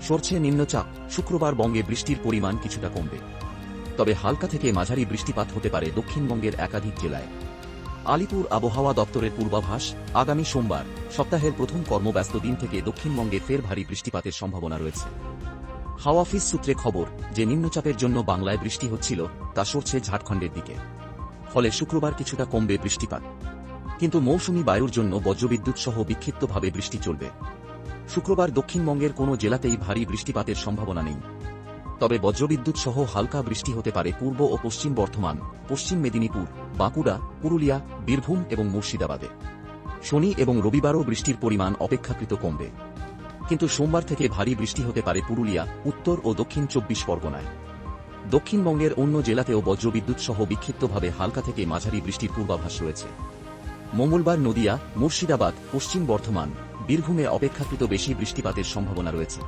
সরছে নিম্নচাপ, শুক্রবার বঙ্গে বৃষ্টির পরিমাণ কিছুটা কমবে। তবে হালকা থেকে মাঝারি বৃষ্টিপাত হতে পারে দক্ষিণবঙ্গের একাধিক জেলায়। আলিপুর আবহাওয়া দপ্তরের পূর্বাভাস, আগামী সোমবার সপ্তাহের প্রথম কর্মব্যস্ত দিন থেকে দক্ষিণবঙ্গে ফের ভারী বৃষ্টিপাতের সম্ভাবনা রয়েছে। হাওয়া অফিস সূত্রে খবর যে নিম্নচাপের জন্য বাংলায় বৃষ্টি হচ্ছিল তা সরছে ঝাড়খণ্ডের দিকে। ফলে শুক্রবার কিছুটা কমবে বৃষ্টিপাত, কিন্তু মৌসুমী বায়ুর জন্য বজ্রবিদ্যুৎ সহ বিক্ষিপ্তভাবে বৃষ্টি চলবে। শুক্রবার দক্ষিণবঙ্গের কোনো জেলাতেই ভারী বৃষ্টিপাতের সম্ভাবনা নেই, তবে বজ্রবিদ্যুৎ সহ হালকা বৃষ্টি হতে পারে পূর্ব ও পশ্চিম বর্ধমান, পশ্চিম মেদিনীপুর, বাঁকুড়া, পুরুলিয়া, বীরভূম এবং মুর্শিদাবাদে। শনি এবং রবিবারও বৃষ্টির পরিমাণ অপেক্ষাকৃত কমবে, কিন্তু সোমবার থেকে ভারী বৃষ্টি হতে পারে পুরুলিয়া, উত্তর ও দক্ষিণ 24 পরগনায়। দক্ষিণবঙ্গের অন্য জেলাতেও বজ্রবিদ্যুৎ সহ বিক্ষিপ্তভাবে হালকা থেকে মাঝারি বৃষ্টির পূর্বাভাস রয়েছে। মঙ্গলবার নদিয়া, মুর্শিদাবাদ, পশ্চিম বর্ধমান, বীরভূমে অপেক্ষাকৃত বেশি বৃষ্টিপাতের সম্ভাবনা রয়েছে।